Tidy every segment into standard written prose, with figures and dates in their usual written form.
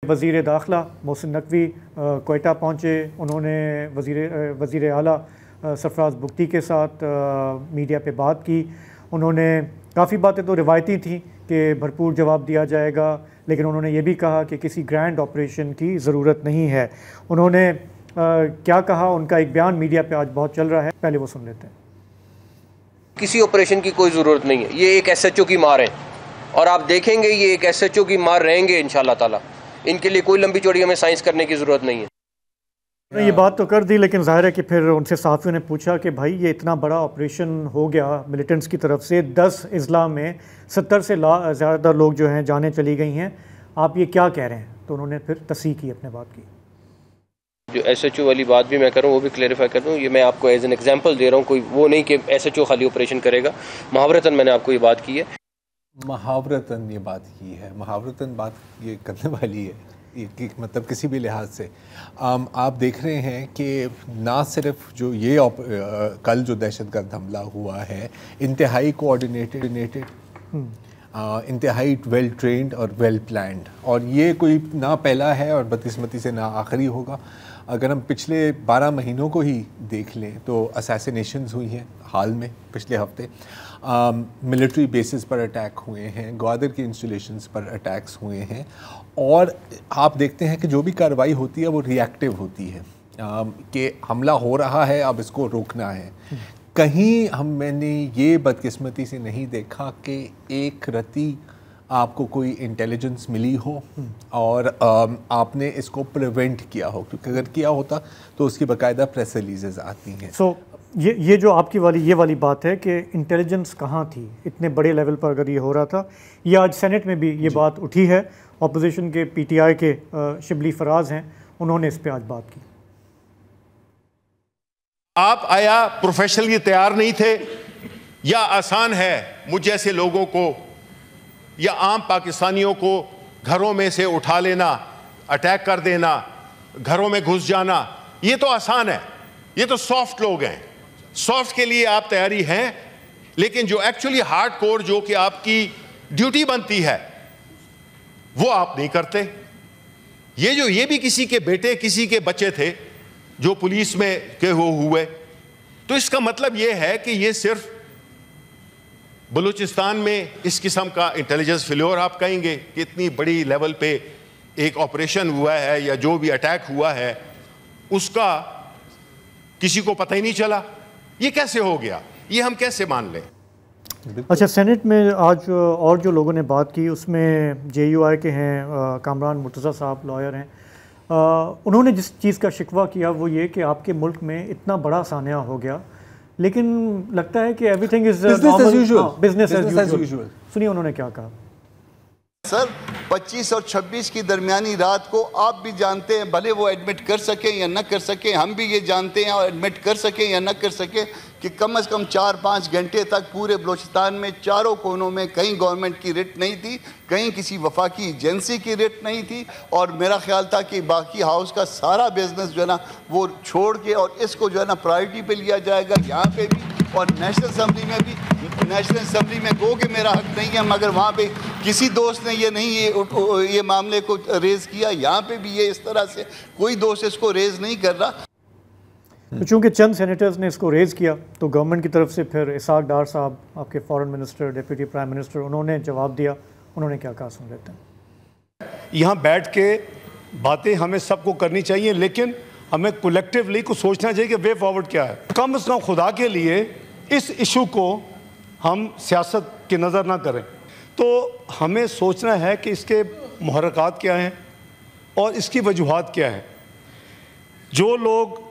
وزیر داخلہ محسن نقوی کوئٹہ پہنچے. انہوں نے وزیر اعلیٰ سرفراز بگٹی کے ساتھ میڈیا پہ بات کی. انہوں نے کافی باتیں تو روایتی تھیں کہ بھرپور جواب دیا جائے گا، لیکن انہوں نے یہ بھی کہا کہ کسی گرینڈ آپریشن کی ضرورت نہیں ہے. انہوں نے کیا کہا، ان کا ایک بیان میڈیا پہ آج بہت چل رہا ہے، پہلے وہ سن لیتے ہیں. کسی آپریشن کی کوئی ضرورت نہیں ہے، یہ ایک ایس ایچ او کی مار ہے اور آپ دیکھیں گے یہ ایک ایس ایچ او کی مار رہیں گے انشاءاللہ تعالی. ان کے لیے کوئی لمبی چوڑی ہمیں سائنس کرنے کی ضرورت نہیں ہے. یہ بات تو کر دی، لیکن ظاہر ہے کہ پھر ان سے صحافیوں نے پوچھا کہ بھائی یہ اتنا بڑا آپریشن ہو گیا ملیٹنٹس کی طرف سے، 10 اضلاع میں 70 سے زیادہ لوگ جو ہیں جانیں چلی گئی ہیں، آپ یہ کیا کہہ رہے ہیں؟ تو انہوں نے پھر تصحیح کی اپنے بات کی. جو ایس ایچ او والی بات بھی میں کروں وہ بھی کلیریفائی کر دوں، یہ میں آپ کو ایز این ایگزامپل دے رہا ہوں، کوئی وہ نہیں کہ ایس ایچ او خالی آپریشن کرے گا. محاورتاً میں نے آپ کو یہ بات کی ہے، محاورتاً یہ بات کی ہے، محاورتاً بات یہ کرنے والی ہے، مطلب کسی بھی لحاظ سے. آپ دیکھ رہے ہیں کہ نہ صرف جو یہ کل جو دہشت گرد حملہ ہوا ہے انتہائی کوآرڈینیٹڈ، انتہائی ویل ٹرینڈ اور ویل پلانڈ، اور یہ کوئی نہ پہلا ہے اور بدقسمتی سے نہ آخری ہوگا. اگر ہم پچھلے 12 مہینوں کو ہی دیکھ لیں تو اسیسینیشنز ہوئی ہیں حال میں پچھلے ہفتے، ملٹری بیسز پر اٹیک ہوئے ہیں، گوادر کی انسٹالیشنز پر اٹیکس ہوئے ہیں، اور آپ دیکھتے ہیں کہ جو بھی کارروائی ہوتی ہے وہ ری ایکٹیو ہوتی ہے کہ حملہ ہو رہا ہے، اب اس کو روکنا ہے. کہیں میں نے یہ بدقسمتی سے نہیں دیکھا کہ ایک رتی آپ کو کوئی انٹیلیجنس ملی ہو اور آپ نے اس کو پریونٹ کیا ہو، کیونکہ اگر کیا ہوتا تو اس کی باقاعدہ پریس ریلیزز آتی ہیں. یہ جو آپ کی والی بات ہے کہ انٹیلیجنس کہاں تھی اتنے بڑے لیول پر اگر یہ ہو رہا تھا، یہ آج سینٹ میں بھی یہ بات اٹھی ہے. اپوزیشن کے پی ٹی آئی کے شبلی فراز ہیں، انہوں نے اس پہ آج بات کی. آپ آیا پروفیشنلی تیار نہیں تھے، یا آسان ہے مجھ جیسے لوگوں کو یا عام پاکستانیوں کو گھروں میں سے اٹھا لینا، اٹیک کر دینا، گھروں میں گھس جانا، یہ تو آسان ہے، یہ تو سافٹ لوگ ہیں، سافٹ کے لیے آپ تیاری ہیں. لیکن جو ایکچولی ہارڈ کور جو کہ آپ کی ڈیوٹی بنتی ہے وہ آپ نہیں کرتے. یہ بھی کسی کے بیٹے کسی کے بچے تھے جو پولیس میں کہ وہ ہوئے، تو اس کا مطلب یہ ہے کہ یہ صرف بلوچستان میں اس قسم کا انٹیلیجنس فیلور آپ کہیں گے کہ اتنی بڑی لیول پہ ایک آپریشن ہوا ہے یا جو بھی اٹیک ہوا ہے اس کا کسی کو پتہ ہی نہیں چلا، یہ کیسے ہو گیا؟ یہ ہم کیسے مان لیں؟ اچھا، سینٹ میں آج اور جو لوگوں نے بات کی اس میں جے یو آئی کے ہیں کامران مرتضیٰ صاحب، لائر ہیں. انہوں نے جس چیز کا شکوہ کیا وہ یہ کہ آپ کے ملک میں اتنا بڑا سانحہ ہو گیا، لیکن لگتا ہے کہ every thing is business as usual. سنیے انہوں نے کیا کہا. سر 25 اور 26 کی درمیانی رات کو آپ بھی جانتے ہیں، بھلے وہ ایڈمٹ کر سکیں یا نہ کر سکیں، ہم بھی یہ جانتے ہیں اور ایڈمٹ کر سکیں یا نہ کر سکیں کہ کم از کم 4-5 گھنٹے تک پورے بلوچستان میں چاروں کونوں میں کہیں گورنمنٹ کی رٹ نہیں تھی، کہیں کسی وفاقی ایجنسی کی رٹ نہیں تھی، اور میرا خیال تھا کہ باقی ہاؤس کا سارا بزنس جو ہے نا وہ چھوڑ کے اور اس کو جو ہے نا پرائیورٹی پہ لیا جائے گا یہاں پہ بھی اور نیشنل اسمبلی میں بھی. نیشنل اسمبلی میں گو کہ میرا حق نہیں ہے، مگر وہاں پہ کسی دوست نے یہ نہیں یہ معاملے کو ریز کیا، یہاں پہ بھی یہ اس طرح سے کوئی دوست اس کو ریز نہیں کر رہا. چونکہ چند سینیٹرز نے اس کو ریز کیا تو گورنمنٹ کی طرف سے پھر اسحاق ڈار صاحب، آپ کے foreign minister, deputy prime minister, انہوں نے جواب دیا. انہوں نے کیا کہا سن لیتے ہیں. یہاں بیٹھ کے باتیں ہمیں سب کو کرنی چاہیے، لیکن ہمیں کولیکٹیولی کو سوچنا چاہیے کہ وے فارورڈ کیا ہے. کم از کم خدا کے لیے اس ایشو کو ہم سیاست کی نظر نہ کریں. تو ہمیں سوچنا ہے کہ اس کے محرکات کیا ہیں اور اس کی وجوہات کیا ہیں. جو لوگ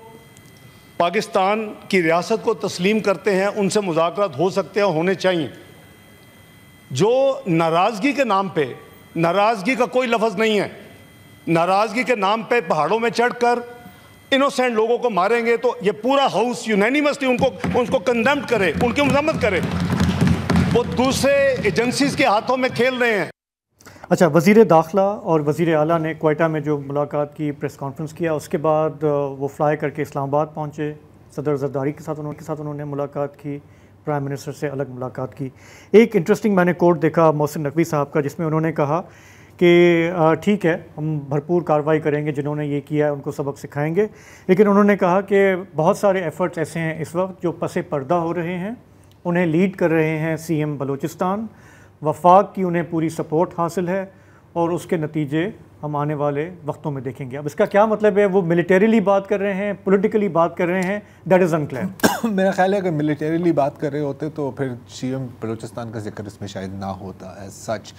پاکستان کی ریاست کو تسلیم کرتے ہیں ان سے مذاکرات ہو سکتے ہیں، ہونے چاہیے. جو ناراضگی کے نام پہ، ناراضگی کا کوئی لفظ نہیں ہے، ناراضگی کے نام پہ پہاڑوں میں چڑھ کر انوسینٹ لوگوں کو ماریں گے تو یہ پورا ہاؤس یونینیمسلی ان کو کنڈیمڈ کرے، ان کی مذمت کرے. وہ دوسرے ایجنسیز کے ہاتھوں میں کھیل رہے ہیں. اچھا، وزیر داخلہ اور وزیر اعلیٰ نے کوئٹہ میں جو ملاقات کی، پریس کانفرنس کیا، اس کے بعد وہ فلائی کر کے اسلام آباد پہنچے. صدر زرداری کے ساتھ انہوں نے ملاقات کی، پرائم منسٹر سے الگ ملاقات کی. ایک انٹرسٹنگ میں نے کوٹ دیکھا محسن نقوی صاحب کا جس میں انہوں نے کہا کہ ٹھیک ہے ہم بھرپور کارروائی کریں گے، جنہوں نے یہ کیا ہے ان کو سبق سکھائیں گے، لیکن انہوں نے کہا کہ بہت سارے ایفرٹس ایسے ہیں اس وقت جو پس پردہ ہو رہے ہیں، انہیں لیڈ کر رہے ہیں سی ایم بلوچستان، وفاق کی انہیں پوری سپورٹ حاصل ہے اور اس کے نتیجے ہم آنے والے وقتوں میں دیکھیں گے۔ اب اس کا کیا مطلب ہے، وہ ملیٹریلی بات کر رہے ہیں، پولیٹیکلی بات کر رہے ہیں، دیٹ از انکلیئر۔ میرا خیال ہے اگر ملیٹریلی بات کر رہے ہوتے تو پھر سی ایم بلوچستان کا ذکر اس میں شاید نہ ہوتا ایز سچ۔